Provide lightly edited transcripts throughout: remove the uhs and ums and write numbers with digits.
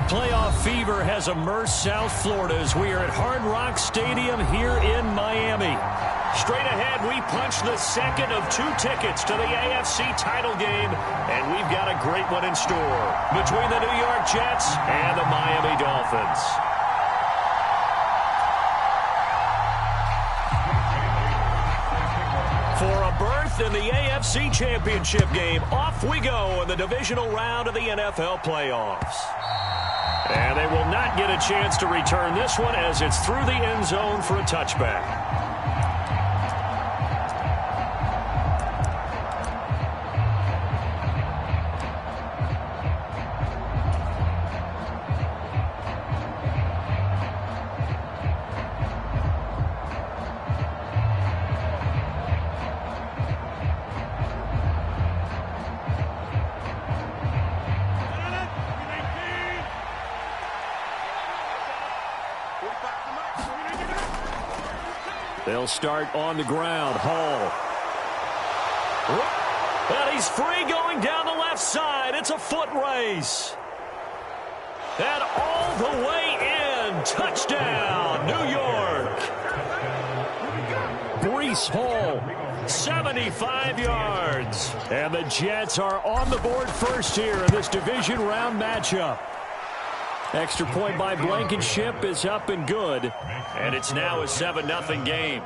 Playoff fever has immersed South Florida as we are at Hard Rock Stadium here in Miami. Straight ahead, we punch the second of 2 tickets to the AFC title game, and we've got a great one in store between the New York Jets and the Miami Dolphins. For a berth in the AFC Championship game, off we go in the divisional round of the NFL playoffs. And they will not get a chance to return this one as it's through the end zone for a touchback. They'll start on the ground. Hall. And he's free going down the left side. It's a foot race. And all the way in. Touchdown, New York. Breece Hall, 75 yards. And the Jets are on the board first here in this division round matchup. Extra point by Blankenship is up and good. And it's now a 7-0 game.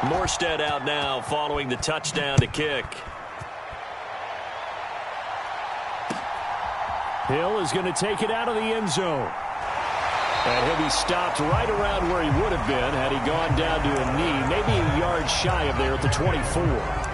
Morstead out now following the touchdown to kick. Hill is going to take it out of the end zone. And he'll be stopped right around where he would have been had he gone down to a knee, maybe a yard shy of there at the 24.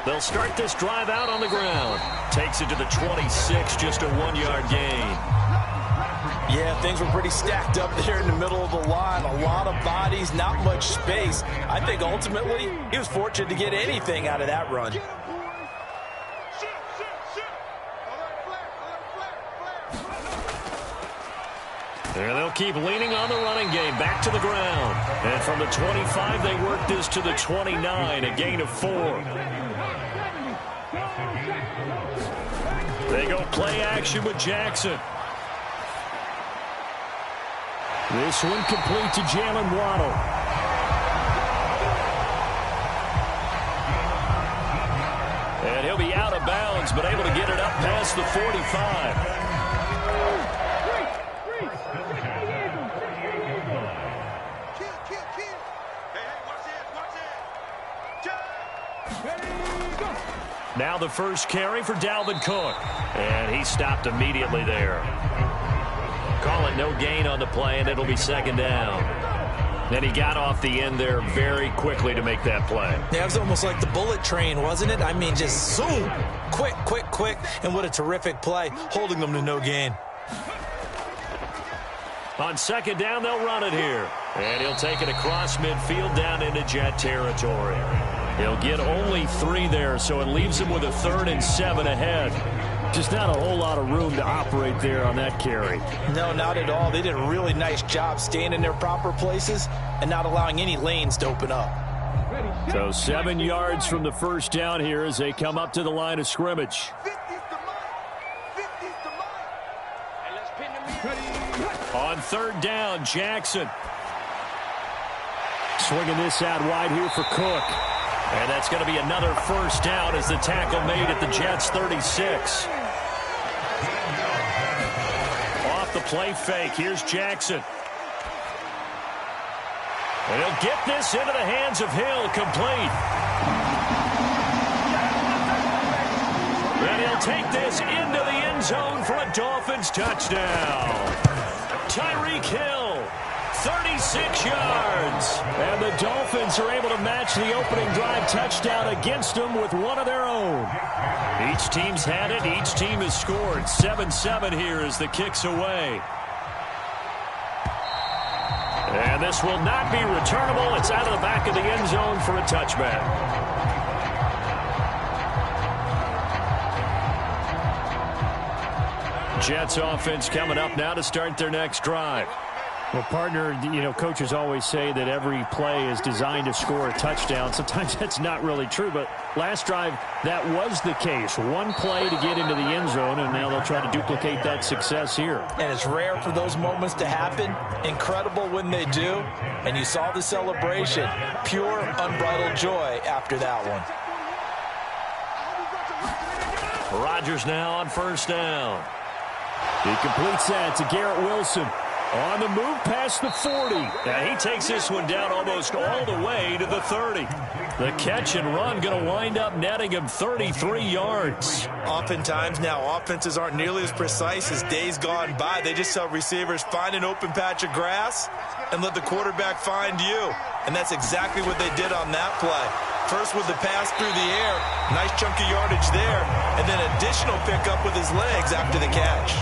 They'll start this drive out on the ground. Takes it to the 26, just a 1-yard gain. Yeah, things were pretty stacked up there in the middle of the line. A lot of bodies, not much space. I think ultimately he was fortunate to get anything out of that run. There they'll keep leaning on the running game. Back to the ground. And from the 25, they work this to the 29, a gain of 4. They go play action with Jackson. This one complete to Jalen Waddle. And he'll be out of bounds, but able to get it up past the 45. Now the first carry for Dalvin Cook. And he stopped immediately there. Call it no gain on the play, and it'll be second down. Then he got off the end there very quickly to make that play. Yeah, it was almost like the bullet train, wasn't it? I mean, just zoom. Quick, quick, quick. And what a terrific play, holding them to no gain. On second down, they'll run it here. And he'll take it across midfield down into Jet territory. He'll get only 3 there, so it leaves him with a 3rd and 7 ahead. Just not a whole lot of room to operate there on that carry. No, not at all. They did a really nice job staying in their proper places and not allowing any lanes to open up. So 7 yards from the first down here as they come up to the line of scrimmage. On third down, Jackson. Swinging this out wide here for Cook. And that's going to be another first down as the tackle made at the Jets' 36. Off the play fake, here's Jackson. And he'll get this into the hands of Hill, complete. And he'll take this into the end zone for a Dolphins touchdown. Tyreek Hill, 36 yards. And the Dolphins are able to match the opening drive touchdown against them with one of their own. Each team's had it. Each team has scored. 7-7 here as the kick's away. And this will not be returnable. It's out of the back of the end zone for a touchback. Jets offense coming up now to start their next drive. Well, partner, coaches always say that every play is designed to score a touchdown. Sometimes that's not really true, but last drive, that was the case. One play to get into the end zone, and now they'll try to duplicate that success here. And it's rare for those moments to happen. Incredible when they do. And you saw the celebration. Pure, unbridled joy after that one. Rodgers now on first down. He completes that to Garrett Wilson. On the move past the 40. Now he takes this one down almost all the way to the 30. The catch and run going to wind up netting him 33 yards. Oftentimes now offenses aren't nearly as precise as days gone by. They just tell receivers, find an open patch of grass and let the quarterback find you. And that's exactly what they did on that play. First with the pass through the air, nice chunk of yardage there, and then additional pickup with his legs after the catch.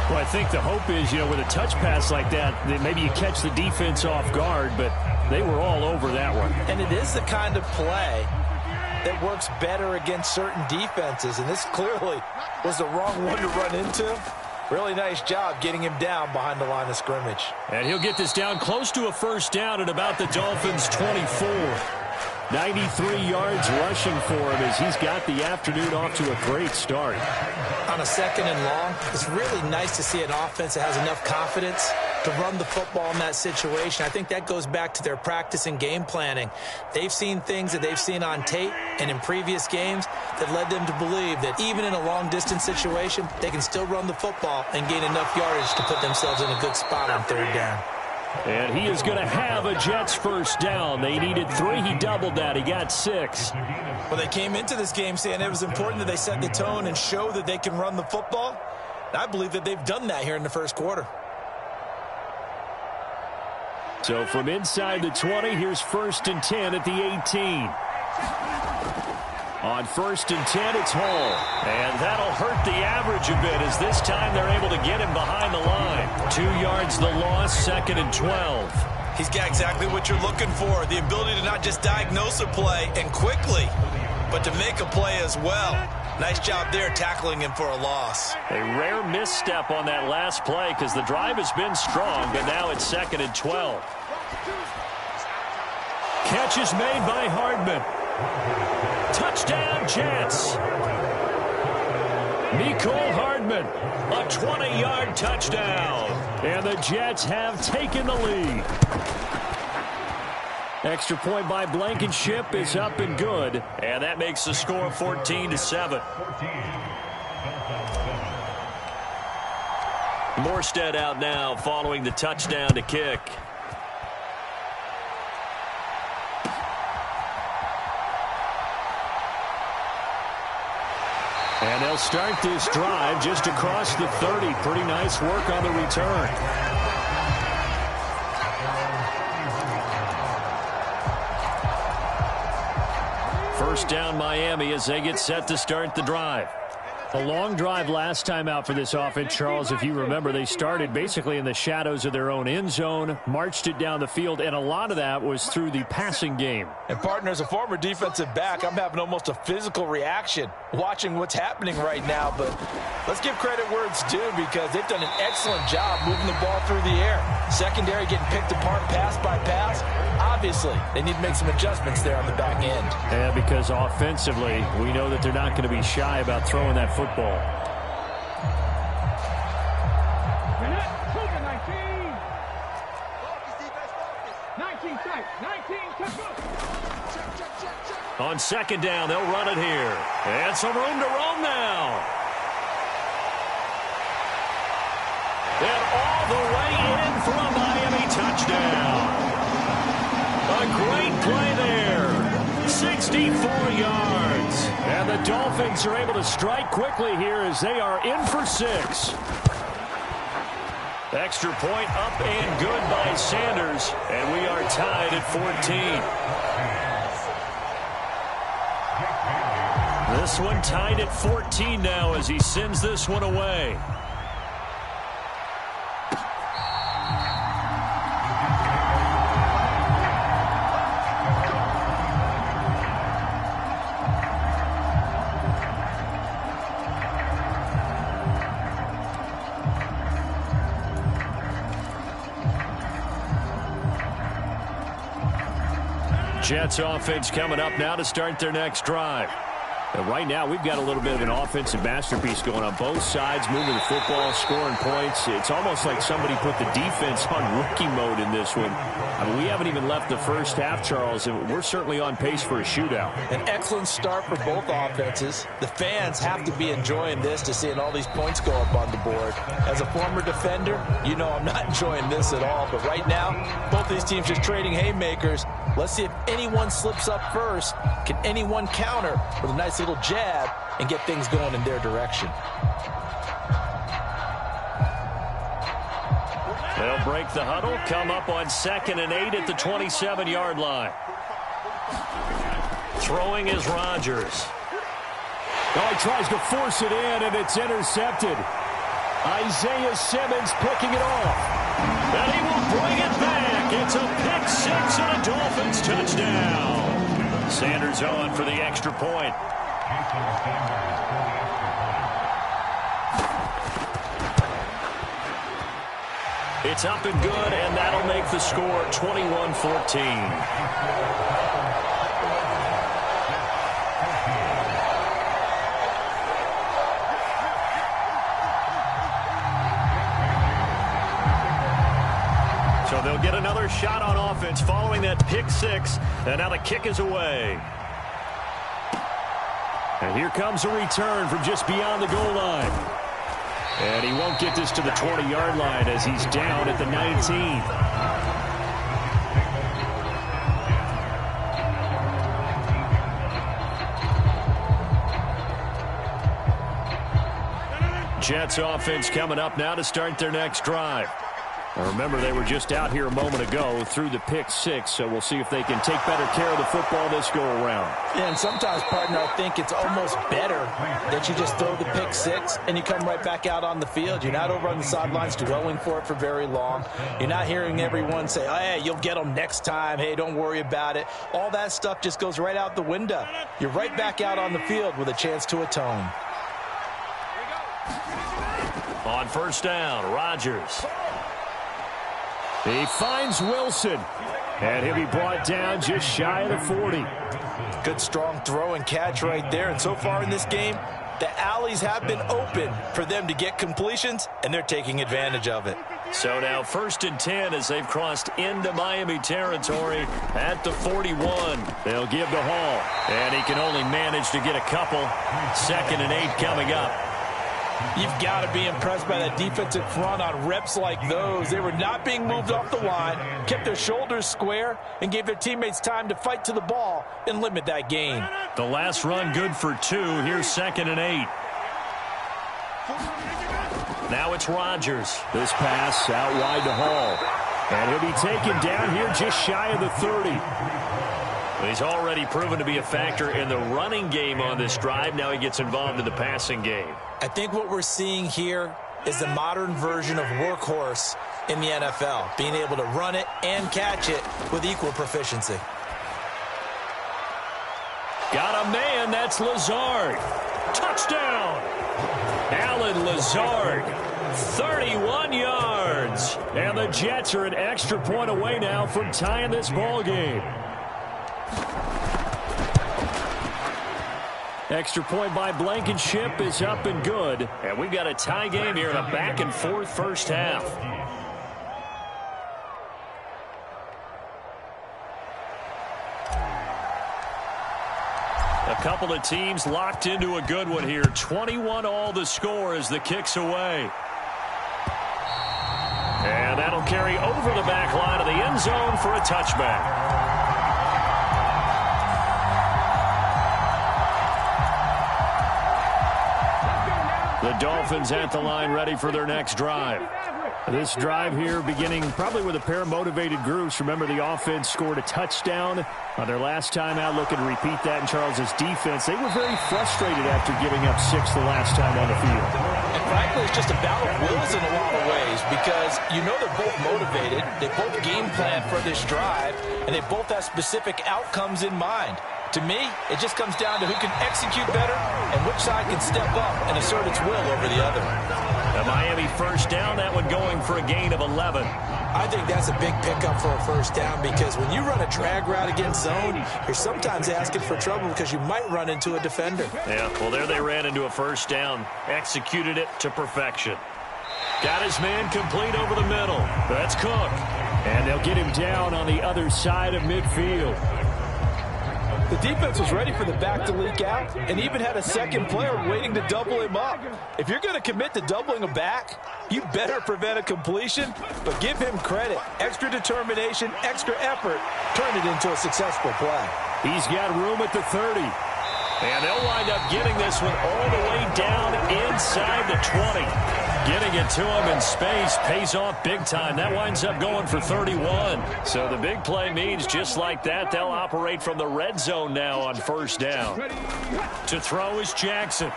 Well, I think the hope is, with a touch pass like that maybe you catch the defense off guard, but they were all over that one. And it is the kind of play that works better against certain defenses, and this clearly was the wrong one to run into. Really nice job getting him down behind the line of scrimmage. And he'll get this down close to a first down at about the Dolphins' 24. 93 yards rushing for him as he's got the afternoon off to a great start. On a second and long, it's really nice to see an offense that has enough confidence to run the football in that situation. I think that goes back to their practice and game planning. They've seen things that they've seen on tape and in previous games that led them to believe that even in a long-distance situation, they can still run the football and gain enough yardage to put themselves in a good spot on third down. And he is going to have a Jets first down. They needed 3. He doubled that. He got 6. Well, they came into this game saying it was important that they set the tone and show that they can run the football. And I believe that they've done that here in the first quarter. So from inside the 20, here's 1st and 10 at the 18. On 1st and 10, it's Hall. And that'll hurt the average a bit as this time they're able to get him behind the line. 2 yards the loss, 2nd and 12. He's got exactly what you're looking for, the ability to not just diagnose a play and quickly, but to make a play as well. Nice job there tackling him for a loss. A rare misstep on that last play because the drive has been strong, but now it's 2nd and 12. Catch is made by Hardman. Touchdown, Jets. Mecole Hardman, a 20-yard touchdown. And the Jets have taken the lead. Extra point by Blankenship is up and good. And that makes the score 14-7. Morstead out now following the touchdown to kick. And they'll start this drive just across the 30. Pretty nice work on the return. First down Miami as they get set to start the drive. A long drive last time out for this offense, Charles. If you remember, they started basically in the shadows of their own end zone, marched it down the field, and a lot of that was through the passing game. And, partner, as a former defensive back, I'm having almost a physical reaction watching what's happening right now. But let's give credit where it's due because they've done an excellent job moving the ball through the air. Secondary getting picked apart pass by pass. Obviously, they need to make some adjustments there on the back end. Yeah, because offensively, we know that they're not going to be shy about throwing that football. On 2nd down, they'll run it here. And some room to roam now. And all the way in for a Miami touchdown. A great play there. 64 yards. And the Dolphins are able to strike quickly here as they are in for 6. Extra point up and good by Sanders, and we are tied at 14. This one tied at 14 now as he sends this one away. Jets offense coming up now to start their next drive. And right now, we've got a little bit of an offensive masterpiece going on both sides, moving the football, scoring points. It's almost like somebody put the defense on rookie mode in this one. I mean, we haven't even left the first half, Charles, and we're certainly on pace for a shootout. An excellent start for both offenses. The fans have to be enjoying this to seeing all these points go up on the board. As a former defender, you know I'm not enjoying this at all. But right now, both these teams just trading haymakers. Let's see if anyone slips up first. Can anyone counter with a nice little jab and get things going in their direction? They'll break the huddle, come up on 2nd and 8 at the 27-yard line. Throwing is Rodgers. Oh, he tries to force it in, and it's intercepted. Isaiah Simmons picking it off. And he will bring it back. It's a pick six and a Dolphins touchdown. Sanders on for the extra point. It's up and good, and that'll make the score 21-14. So they'll get another shot on offense following that pick six, and now the kick is away. And here comes a return from just beyond the goal line. And he won't get this to the 20-yard line as he's down at the 19. Jets offense coming up now to start their next drive. Now remember, they were just out here a moment ago through the pick six, so we'll see if they can take better care of the football this go-around. Yeah, and sometimes, partner, I think it's almost better that you just throw the pick six and you come right back out on the field. You're not over on the sidelines dwelling for it for very long. You're not hearing everyone say, oh, hey, you'll get them next time. Hey, don't worry about it. All that stuff just goes right out the window. You're right back out on the field with a chance to atone. On first down, Rodgers. He finds Wilson, and he'll be brought down just shy of the 40. Good, strong throw and catch right there. And so far in this game, the alleys have been open for them to get completions, and they're taking advantage of it. So now 1st and 10 as they've crossed into Miami territory at the 41. They'll give to Hall. And he can only manage to get a couple. 2nd and 8 coming up. You've got to be impressed by that defensive front on reps like those. They were not being moved off the line, kept their shoulders square, and gave their teammates time to fight to the ball and limit that gain. The last run good for 2. Here's 2nd and 8. Now it's Rodgers. This pass out wide to Hall. And he'll be taken down here just shy of the 30. He's already proven to be a factor in the running game on this drive. Now he gets involved in the passing game. I think what we're seeing here is the modern version of workhorse in the NFL, being able to run it and catch it with equal proficiency. Got a man, that's Lazard. Touchdown! Alan Lazard, 31 yards. And the Jets are an extra point away now from tying this ball game. Extra point by Blankenship is up and good. And we've got a tie game here in a back-and-forth first half. A couple of teams locked into a good one here. 21-all the score as the kick's away. And that'll carry over the back line of the end zone for a touchback. The Dolphins at the line ready for their next drive. This drive here beginning probably with a pair of motivated groups. Remember, the offense scored a touchdown on their last time out. Looking to repeat that in Charles's defense. They were very frustrated after giving up 6 the last time on the field. And frankly, it's just a battle of wills in a lot of ways because you know they're both motivated. They both game plan for this drive, and they both have specific outcomes in mind. To me, it just comes down to who can execute better and which side can step up and assert its will over the other. The Miami first down, that one going for a gain of 11. I think that's a big pickup for a first down because when you run a drag route against zone, you're sometimes asking for trouble because you might run into a defender. Yeah, well, there they ran into a first down. Executed it to perfection. Got his man complete over the middle. That's Cook. And they'll get him down on the other side of midfield. The defense was ready for the back to leak out and even had a second player waiting to double him up. If you're going to commit to doubling a back, you better prevent a completion, but give him credit. Extra determination, extra effort, turned it into a successful play. He's got room at the 30. And they'll wind up getting this one all the way down inside the 20. Getting it to him in space pays off big time. That winds up going for 31. So the big play means just like that, they'll operate from the red zone now on first down. To throw is Jackson.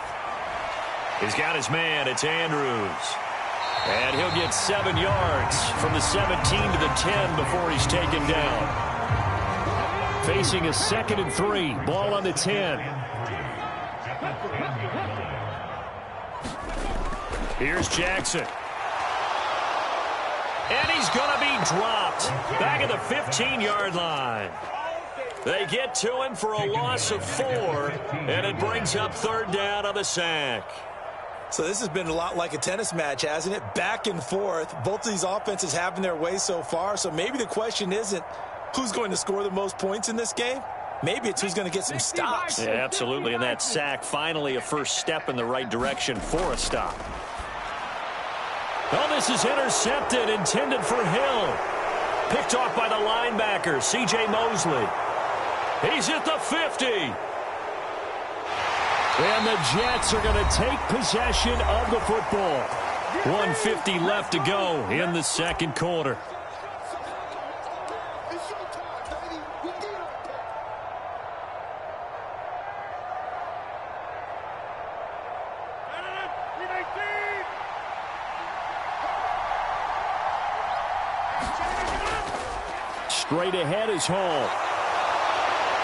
He's got his man. It's Andrews. And he'll get 7 yards from the 17 to the 10 before he's taken down. Facing a 2nd and 3. Ball on the 10. Here's Jackson. And he's going to be dropped back at the 15-yard line. They get to him for a loss of 4, and it brings up 3rd down on the sack. So this has been a lot like a tennis match, hasn't it? Back and forth. Both of these offenses having their way so far, so maybe the question isn't who's going to score the most points in this game. Maybe it's who's going to get some stops. Yeah, absolutely, and that sack finally a first step in the right direction for a stop. Oh, this is intercepted, intended for Hill. Picked off by the linebacker, C.J. Mosley. He's at the 50. And the Jets are going to take possession of the football. 1:50 left to go in the second quarter. Straight ahead is Hall.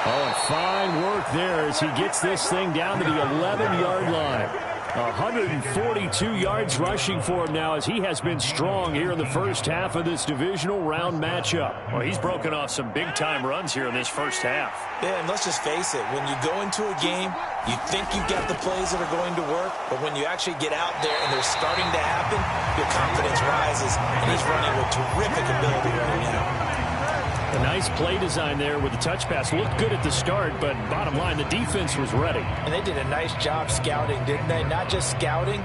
Oh, and fine work there as he gets this thing down to the 11-yard line. 142 yards rushing for him now as he has been strong here in the first half of this divisional round matchup. Well, he's broken off some big-time runs here in this first half. Yeah, and let's just face it. When you go into a game, you think you've got the plays that are going to work, but when you actually get out there and they're starting to happen, your confidence rises, and he's running with terrific ability right now. A nice play design there with the touch pass. Looked good at the start, but bottom line, the defense was ready. And they did a nice job scouting, didn't they? Not just scouting,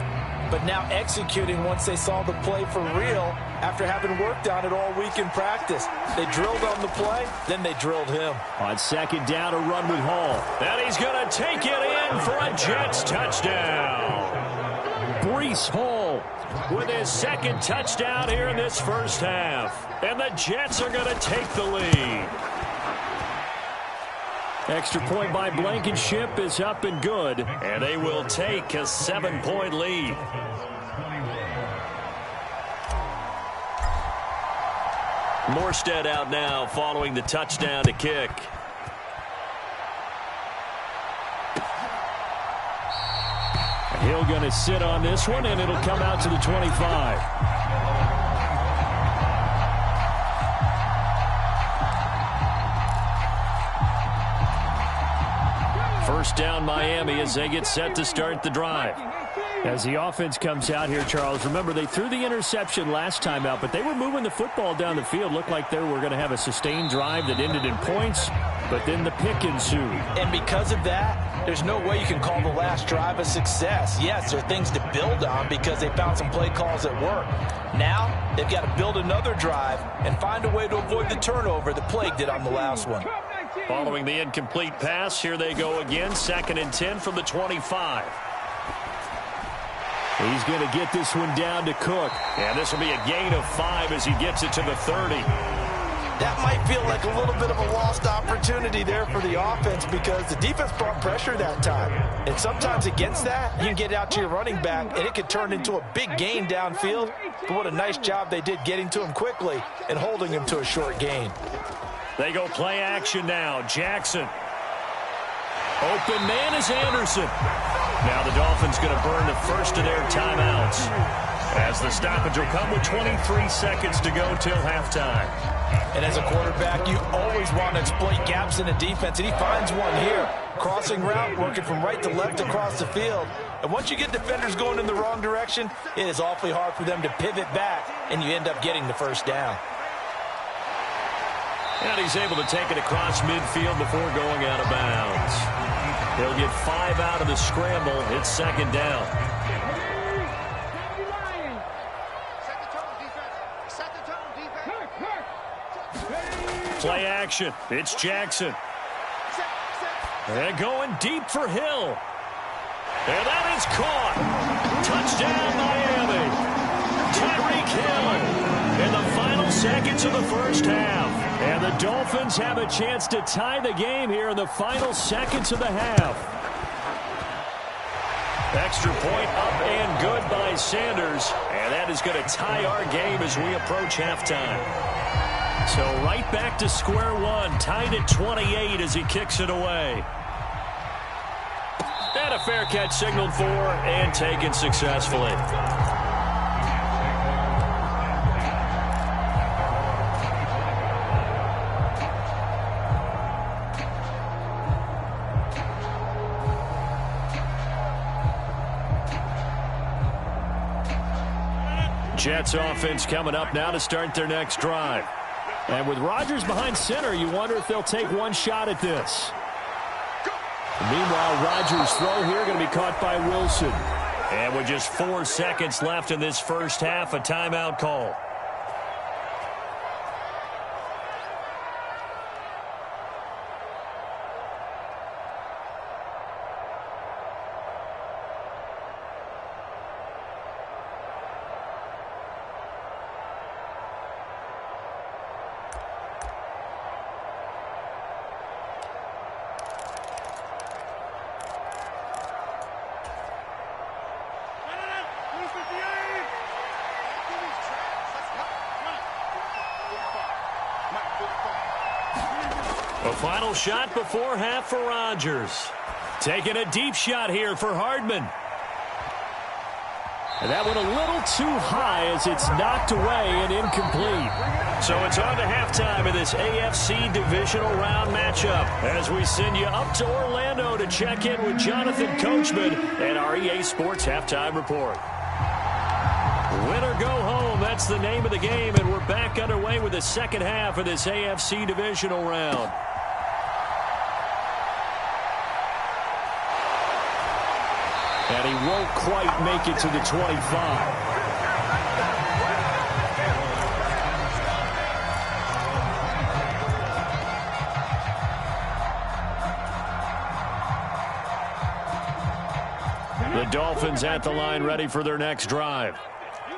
but now executing once they saw the play for real after having worked on it all week in practice. They drilled on the play, then they drilled him. On 2nd down, a run with Hall. And he's going to take it in for a Jets touchdown. Breece Hall with his 2nd touchdown here in this first half. And the Jets are going to take the lead. Extra point by Blankenship is up and good. And they will take a 7-point lead. Morstead out now following the touchdown to kick. Hill going to sit on this one, and it'll come out to the 25. First down Miami as they get set to start the drive. As the offense comes out here, Charles, remember they threw the interception last time out, but they were moving the football down the field. Looked like they were going to have a sustained drive that ended in points, but then the pick ensued. And because of that, there's no way you can call the last drive a success. Yes, there are things to build on because they found some play calls that work. Now, they've got to build another drive and find a way to avoid the turnover that plagued it on the last one. Following the incomplete pass, here they go again. 2nd and 10 from the 25. He's going to get this one down to Cook. And this will be a gain of 5 as he gets it to the 30. That might feel like a little bit of a lost opportunity there for the offense because the defense brought pressure that time. And sometimes against that, you can get out to your running back, and it could turn into a big gain downfield. But what a nice job they did getting to him quickly and holding him to a short gain. They go play action now. Jackson. Open man is Anderson. Now the Dolphins going to burn the first of their timeouts as the stoppage will come with 23 seconds to go till halftime. And as a quarterback, you always want to exploit gaps in the defense, and he finds one here. Crossing route, working from right to left across the field. And once you get defenders going in the wrong direction, it is awfully hard for them to pivot back, and you end up getting the first down. And he's able to take it across midfield before going out of bounds. He'll get 5 out of the scramble. It's second down. Play action. It's Jackson. They're going deep for Hill. And that is caught. Touchdown, Miami. Tyreek Hill in the final seconds of the first half. And the Dolphins have a chance to tie the game here in the final seconds of the half. Extra point up and good by Sanders. And that is going to tie our game as we approach halftime. So right back to square one, tied at 28 as he kicks it away. And a fair catch signaled for and taken successfully. Jets offense coming up now to start their next drive. And with Rodgers behind center, you wonder if they'll take one shot at this. Meanwhile, Rodgers' throw here going to be caught by Wilson. And with just 4 seconds left in this first half, a timeout call. A final shot before half for Rodgers. Taking a deep shot here for Hardman. And that went a little too high as it's knocked away and incomplete. So it's on to halftime in this AFC divisional round matchup as we send you up to Orlando to check in with Jonathan Coachman and our EA Sports Halftime Report. Win or go home, that's the name of the game, and we're back underway with the second half of this AFC divisional round. And he won't quite make it to the 25. The Dolphins at the line ready for their next drive.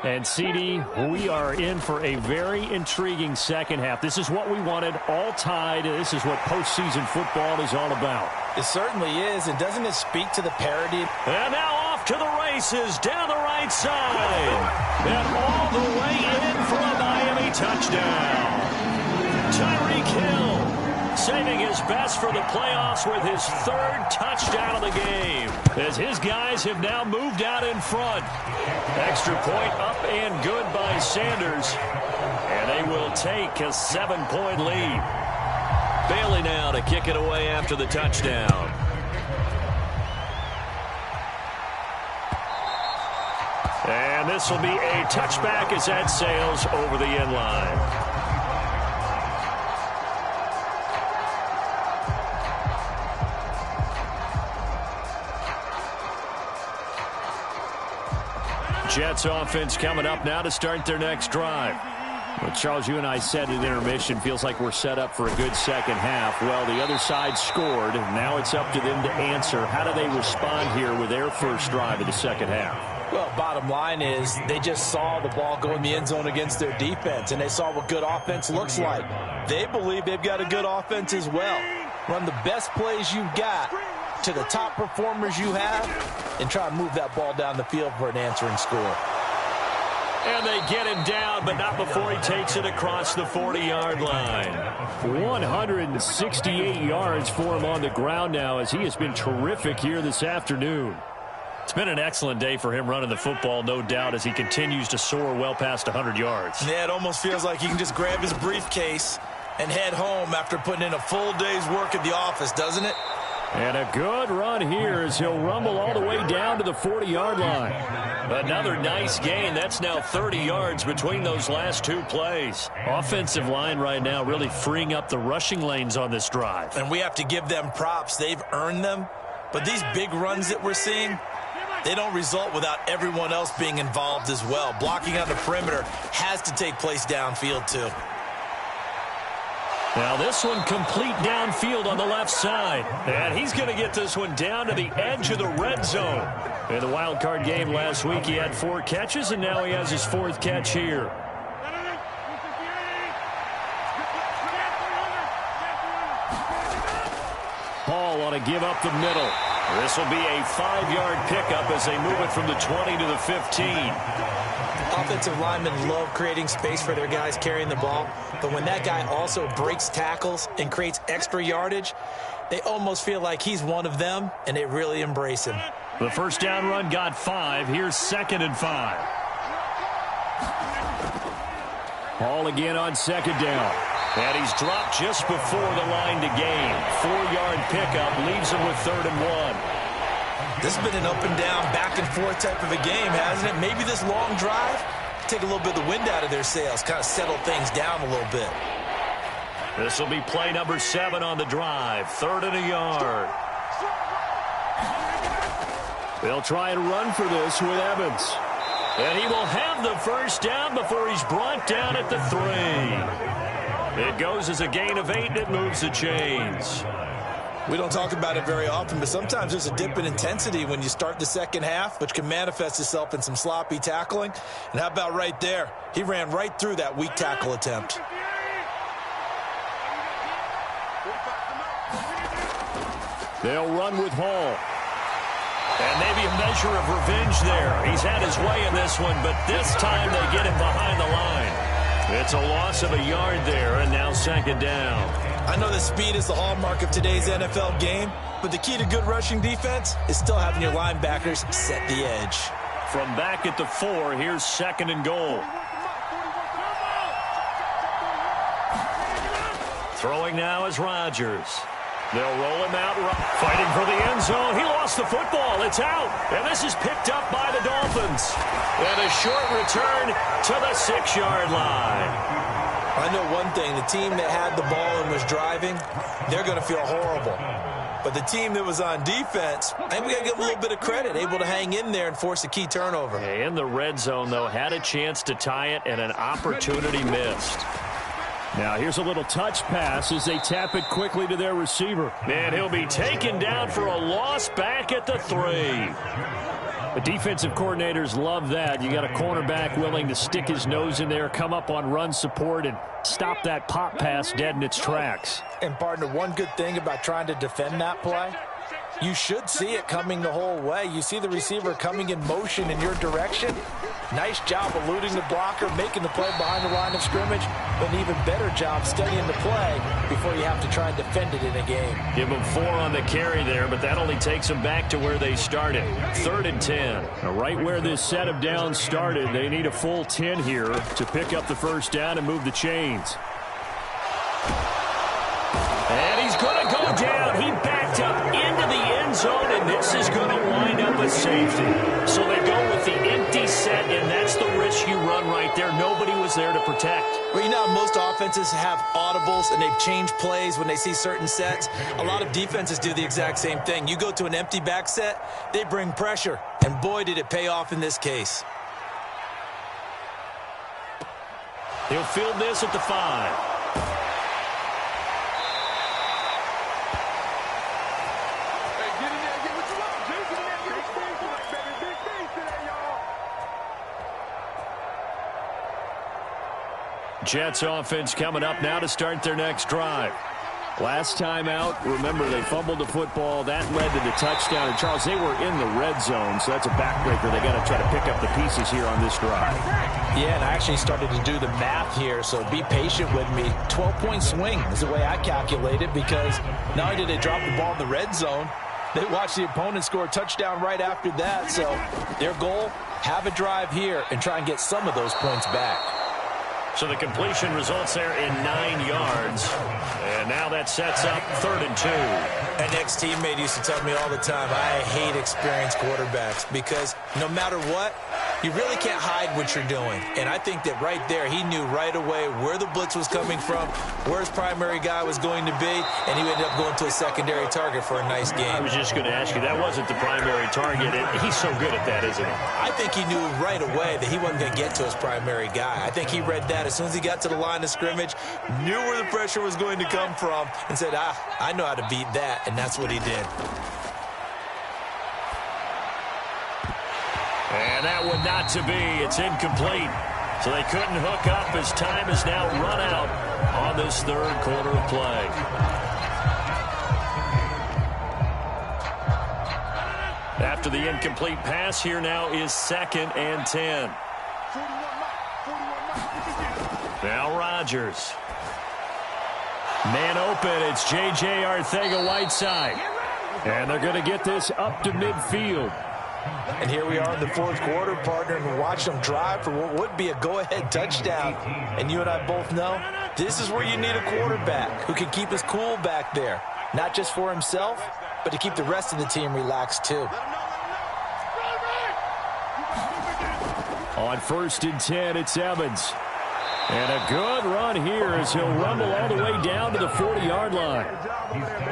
And, CD, we are in for a very intriguing second half. This is what we wanted, all tied. This is what postseason football is all about. It certainly is, and doesn't it speak to the parity? And now off to the races down the right side. And all the way in for a Miami touchdown. Tyreek Hill saving his best for the playoffs with his third touchdown of the game, as his guys have now moved out in front. Extra point up and good by Sanders, and they will take a 7-point lead. Bailey now to kick it away after the touchdown. And this will be a touchback as that sails over the end line. Jets offense coming up now to start their next drive. Well, Charles, you and I said at intermission, feels like we're set up for a good second half. Well, the other side scored. Now it's up to them to answer. How do they respond here with their first drive of the second half? Well, bottom line is they just saw the ball go in the end zone against their defense, and they saw what good offense looks like. They believe they've got a good offense as well. Run the best plays you've got to the top performers you have, and try to move that ball down the field for an answering score. And they get him down, but not before he takes it across the 40-yard line. 168 yards for him on the ground now, as he has been terrific here this afternoon. It's been an excellent day for him running the football, no doubt, as he continues to soar well past 100 yards. Yeah, it almost feels like he can just grab his briefcase and head home after putting in a full day's work at the office, doesn't it? And a good run here as he'll rumble all the way down to the 40-yard line. Another nice gain. That's now 30 yards between those last two plays. Offensive line right now really freeing up the rushing lanes on this drive. And we have to give them props. They've earned them. But these big runs that we're seeing, they don't result without everyone else being involved as well. Blocking on the perimeter has to take place downfield too. Now this one complete downfield on the left side. And he's going to get this one down to the edge of the red zone. In the wild card game last week, he had 4 catches, and now he has his 4th catch here. Ball on a give up the middle. This will be a 5-yard pickup as they move it from the 20 to the 15. Offensive linemen love creating space for their guys carrying the ball, but when that guy also breaks tackles and creates extra yardage, they almost feel like he's one of them, and they really embrace him. The first down run got 5. Here's 2nd and 5. Ball again on 2nd down. And he's dropped just before the line to gain. 4-yard pickup leaves him with 3rd and 1. This has been an up and down, back and forth type of a game, hasn't it? Maybe this long drive, take a little bit of the wind out of their sails, kind of settle things down a little bit. This will be play number 7 on the drive. 3rd and a yard. They'll try and run for this with Evans. And he will have the first down before he's brought down at the 3. It goes as a gain of 8, and it moves the chains. We don't talk about it very often, but sometimes there's a dip in intensity when you start the second half, which can manifest itself in some sloppy tackling. And how about right there? He ran right through that weak tackle attempt. They'll run with Hall. And maybe a measure of revenge there. He's had his way in this one, but this time they get him behind the line. It's a loss of a yard there, and now 2nd down. I know that speed is the hallmark of today's NFL game, but the key to good rushing defense is still having your linebackers set the edge. From back at the 4, here's 2nd and goal. Throwing now is Rodgers. They'll roll him out, fighting for the end zone. He lost the football. It's out. And this is picked up by the Dolphins. And a short return to the 6-yard line. I know one thing. The team that had the ball and was driving, they're going to feel horrible. But the team that was on defense, I think we got to give them a little bit of credit, able to hang in there and force a key turnover. In the red zone, though, had a chance to tie it and an opportunity missed. Now here's a little touch pass as they tap it quickly to their receiver. And he'll be taken down for a loss back at the 3. The defensive coordinators love that. You got a cornerback willing to stick his nose in there, come up on run support, and stop that pop pass dead in its tracks. And, partner, one good thing about trying to defend that play, you should see it coming the whole way. You see the receiver coming in motion in your direction. Nice job eluding the blocker, making the play behind the line of scrimmage, but an even better job studying the play before you have to try and defend it in a game. Give them 4 on the carry there, but that only takes them back to where they started. 3rd and 10. Now, right where this set of downs started, they need a full 10 here to pick up the first down and move the chains. And he's going to go down. He backed up into the end zone, and this is going to wind up a safety. So they go with the empty set, and that's the risk you run right there. Nobody was there to protect. Well, you know, most offenses have audibles, and they've changed plays when they see certain sets. A lot of defenses do the exact same thing. You go to an empty back set, they bring pressure, and boy, did it pay off in this case. He'll field this at the 5. Jets offense coming up now to start their next drive. Last time out, remember, they fumbled the football. That led to the touchdown. And, Charles, they were in the red zone, so that's a backbreaker. They got to try to pick up the pieces here on this drive. Yeah, and I actually started to do the math here, so be patient with me. 12-point swing is the way I calculate it, because not only did they drop the ball in the red zone, they watched the opponent score a touchdown right after that. So their goal, have a drive here and try and get some of those points back. So the completion results there in 9 yards. And now that sets up 3rd and 2. An ex-teammate used to tell me all the time, I hate experienced quarterbacks, because no matter what, you really can't hide what you're doing. And I think that right there, he knew right away where the blitz was coming from, where his primary guy was going to be, and he ended up going to a secondary target for a nice game. I was just going to ask you, that wasn't the primary target. He's so good at that, isn't he? I think he knew right away that he wasn't going to get to his primary guy. I think he read that as soon as he got to the line of scrimmage, knew where the pressure was going to come from, and said, I know how to beat that, and that's what he did. And that one not to be. It's incomplete. So they couldn't hook up as time is now run out on this 3rd quarter of play. After the incomplete pass, here now is 2nd and 10. Now Rodgers. Man open. It's J.J. Arcega-Whiteside. And they're going to get this up to midfield. And here we are in the 4th quarter, partner, and watch them drive for what would be a go-ahead touchdown. And you and I both know this is where you need a quarterback who can keep his cool back there. Not just for himself, but to keep the rest of the team relaxed too. On 1st and 10, it's Evans. And a good run here as he'll rumble all the way down to the 40-yard line.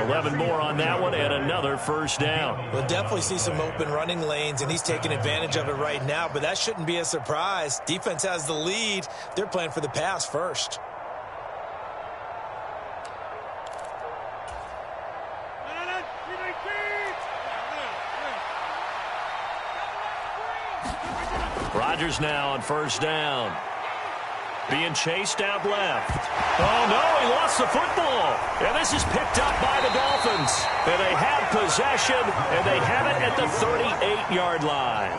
11 more on that one and another 1st down. We'll definitely see some open running lanes, and he's taking advantage of it right now, but that shouldn't be a surprise. Defense has the lead. They're playing for the pass first. Rodgers now on 1st down. Being chased out left. Oh, no, he lost the football. And this is picked up by the Dolphins. And they have possession, and they have it at the 38-yard line.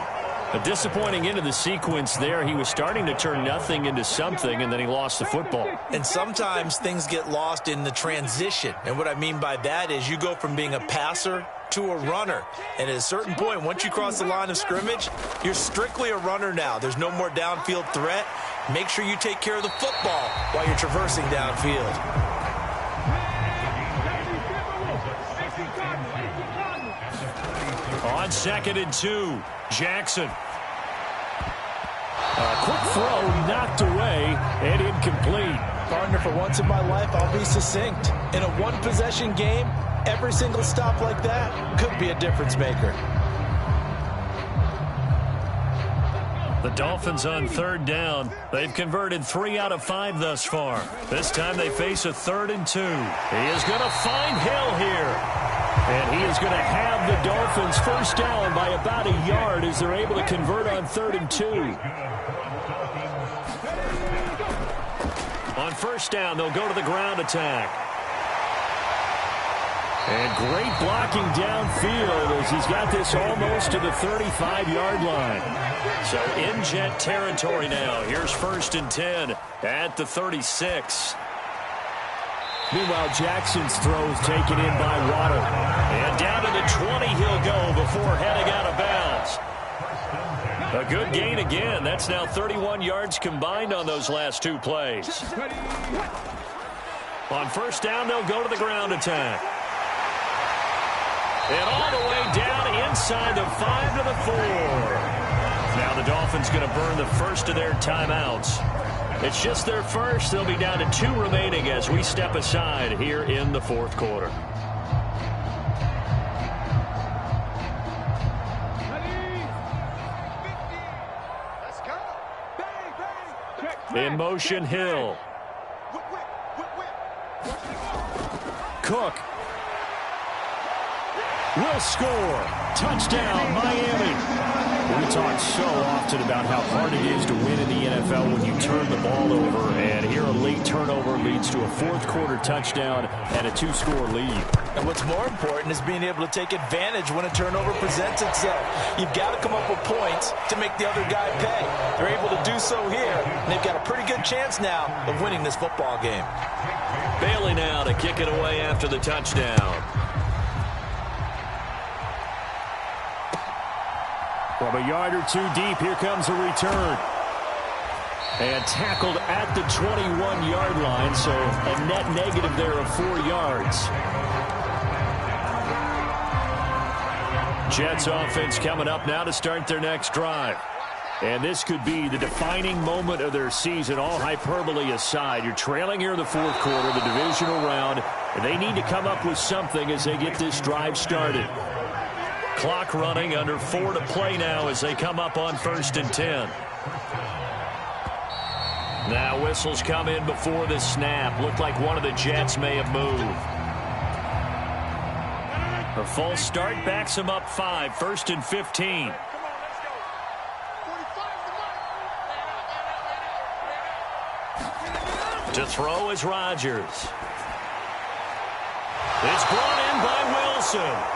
A disappointing end of the sequence there. He was starting to turn nothing into something, and then he lost the football. And sometimes things get lost in the transition. And what I mean by that is you go from being a passer to a runner. And at a certain point, once you cross the line of scrimmage, you're strictly a runner now. There's no more downfield threat. Make sure you take care of the football while you're traversing downfield. On 2nd and 2, Jackson. A quick throw knocked away and incomplete. Partner, for once in my life, I'll be succinct. In a one-possession game, every single stop like that could be a difference maker. The Dolphins on 3rd down. They've converted 3 out of 5 thus far. This time they face a 3rd and 2. He is going to find Hill here. And he is going to have the Dolphins 1st down by about a yard as they're able to convert on 3rd and 2. On 1st down, they'll go to the ground attack. And great blocking downfield as he's got this almost to the 35-yard line. So in Jet territory now. Here's 1st and 10 at the 36. Meanwhile, Jackson's throw is taken in by Waddle. And down to the 20 he'll go before heading out of bounds. A good gain again. That's now 31 yards combined on those last 2 plays. On 1st down, they'll go to the ground attack. And all the way down inside the 5 to the 4. Now the Dolphins going to burn the first of their timeouts. It's just their first. They'll be down to 2 remaining as we step aside here in the 4th quarter. In motion, Hill. Cook. Will score. Touchdown, Miami. We talk so often about how hard it is to win in the NFL when you turn the ball over. And here late turnover leads to a fourth-quarter touchdown and a 2-score lead. And what's more important is being able to take advantage when a turnover presents itself. You've got to come up with points to make the other guy pay. They're able to do so here, and they've got a pretty good chance now of winning this football game. Bailey now to kick it away after the touchdown. From a yard or two deep, here comes a return. And tackled at the 21-yard line, so a net negative there of 4 yards. Jets offense coming up now to start their next drive. And this could be the defining moment of their season, all hyperbole aside. You're trailing here in the fourth quarter, the divisional round, and they need to come up with something as they get this drive started. Clock running, under 4 to play now as they come up on 1st and 10. Now whistles come in before the snap. Looked like one of the Jets may have moved. A false start backs him up 5, 1st and 15. To throw is Rodgers. It's brought in by Wilson.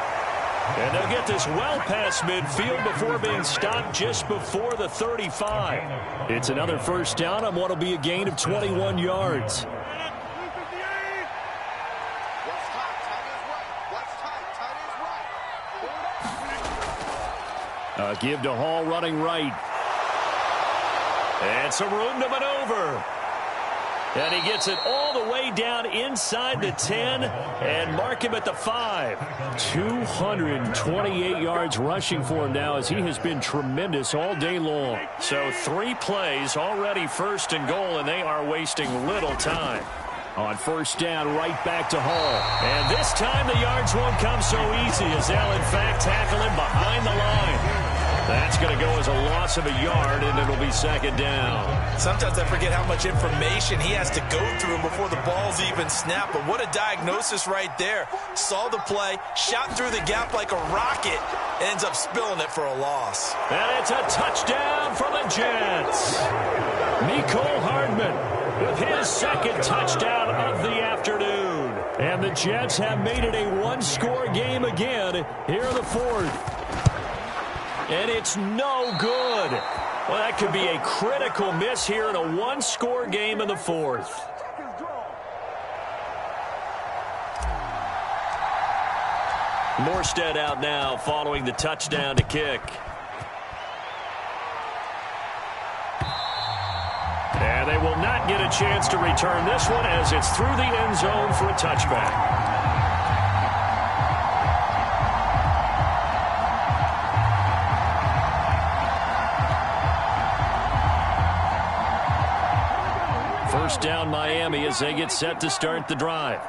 And they'll get this well past midfield before being stopped just before the 35. It's another first down on what will be a gain of 21 yards. A give to Hall running right. And some room to maneuver. And he gets it all the way down inside the 10 and mark him at the 5. 228 yards rushing for him now as he has been tremendous all day long. So 3 plays already 1st and goal, and they are wasting little time. On 1st down, right back to Hall. And this time the yards won't come so easy as they'll in fact tackle him behind the line. That's going to go as a loss of a yard, and it'll be 2nd down. Sometimes I forget how much information he has to go through before the ball's even snapped. But what a diagnosis right there. Saw the play, shot through the gap like a rocket, ends up spilling it for a loss. And it's a touchdown for the Jets. Mecole Hardman with his 2nd touchdown of the afternoon. And the Jets have made it a 1-score game again here in the 4th. And it's no good. Well, that could be a critical miss here in a 1-score game in the 4th. Morstead out now following the touchdown to kick. And they will not get a chance to return this one as it's through the end zone for a touchback. First down Miami as they get set to start the drive.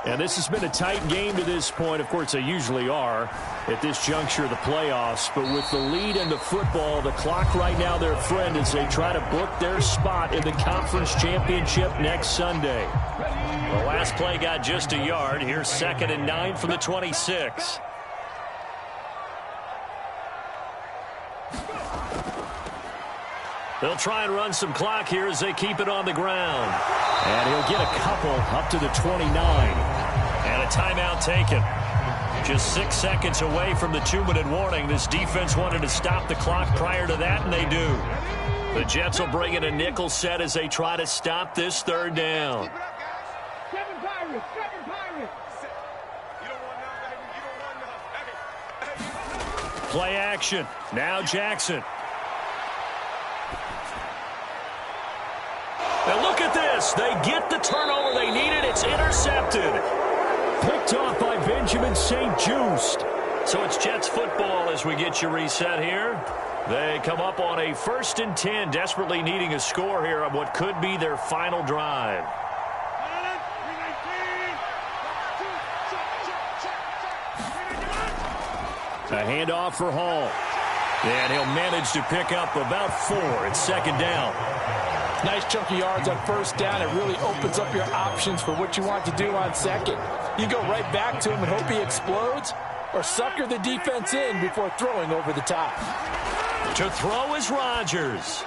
And this has been a tight game to this point. Of course, they usually are at this juncture of the playoffs. But with the lead in the football, the clock right now their friend as they try to book their spot in the conference championship next Sunday. The last play got just a yard. Here's 2nd and 9 from the 26. They'll try and run some clock here as they keep it on the ground. And he'll get a couple up to the 29. And a timeout taken. Just 6 seconds away from the 2-minute warning. This defense wanted to stop the clock prior to that, and they do. The Jets will bring in a nickel set as they try to stop this 3rd down. Play action. Now Jackson. Now look at this. They get the turnover they needed. It's intercepted. Picked off by Benjamin St-Juste. So it's Jets football as we get you reset here. They come up on a 1st and 10, desperately needing a score here on what could be their final drive. A handoff for Hall. And he'll manage to pick up about 4. It's 2nd down. Nice chunk of yards on 1st down. It really opens up your options for what you want to do on 2nd. You go right back to him and hope he explodes, or sucker the defense in before throwing over the top. To throw is Rodgers.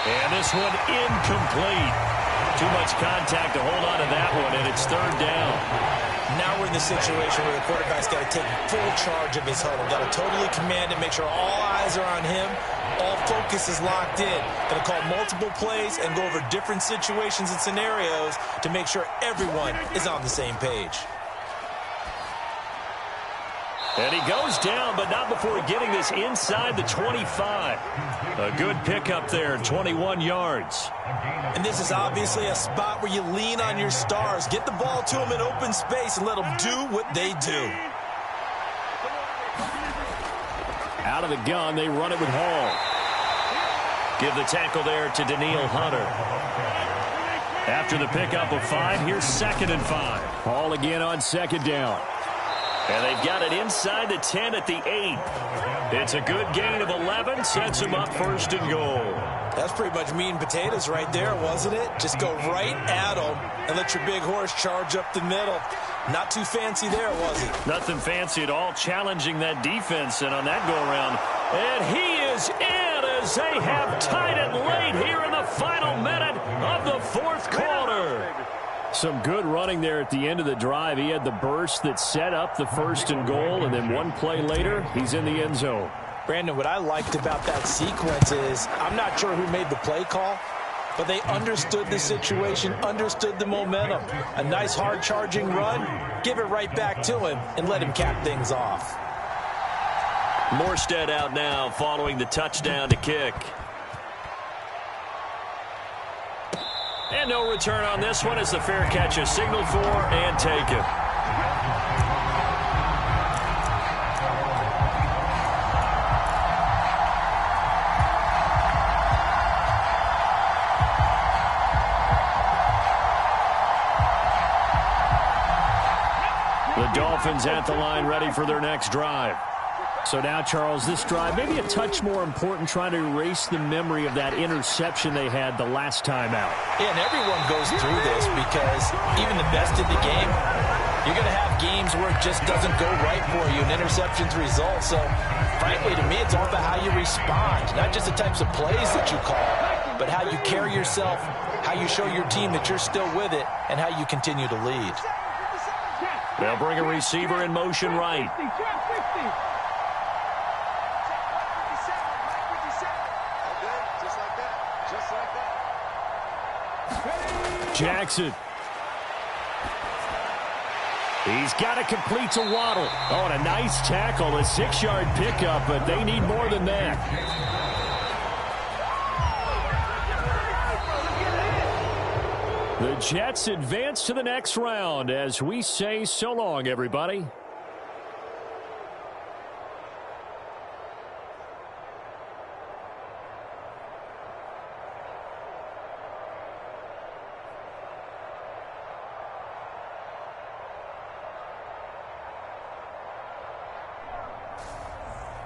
And this one incomplete. Too much contact to hold on to that one, and it's third down. Now we're in the situation where the quarterback's got to take full charge of his huddle. Got to totally command it, make sure all eyes are on him. All focus is locked in. Going to call multiple plays and go over different situations and scenarios to make sure everyone is on the same page. And he goes down, but not before getting this inside the 25. A good pickup there, 21 yards. And this is obviously a spot where you lean on your stars. Get the ball to them in open space and let them do what they do. Out of the gun, they run it with Hall. Give the tackle there to Daniil Hunter. After the pickup of 5, here's 2nd and 5. Hall again on 2nd down. And they've got it inside the 10 at the 8. It's a good gain of 11, sets them up 1st and goal. That's pretty much meat and potatoes right there, wasn't it? Just go right at them and let your big horse charge up the middle. Not too fancy there, was it? Nothing fancy at all, challenging that defense, and on that go-around. And he is in as they have tied it late here in the final minute of the 4th quarter. Some good running there at the end of the drive. He had the burst that set up the 1st and goal, and then one play later, he's in the end zone. Brandon, what I liked about that sequence is I'm not sure who made the play call, but they understood the situation, understood the momentum. A nice hard-charging run, give it right back to him, and let him cap things off. Morstead out now following the touchdown to kick. And no return on this one as the fair catch is signaled for and taken. The Dolphins at the line ready for their next drive. So now, Charles, this drive maybe a touch more important, trying to erase the memory of that interception they had the last time out. Yeah, and everyone goes through this because even the best in the game, you're going to have games where it just doesn't go right for you, and interceptions result. So, frankly, to me, it's all about how you respond, not just the types of plays that you call, but how you carry yourself, how you show your team that you're still with it, and how you continue to lead. They'll bring a receiver in motion right. Jackson. He's got to complete to Waddle. Oh, and a nice tackle, a 6-yard pickup, but they need more than that. The Jets advance to the next round as we say so long, everybody.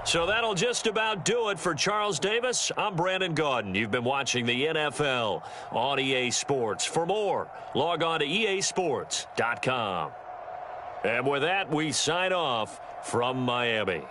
So that'll just about do it for Charles Davis. I'm Brandon Gaudin. You've been watching the NFL on EA Sports. For more, log on to easports.com. And with that, we sign off from Miami.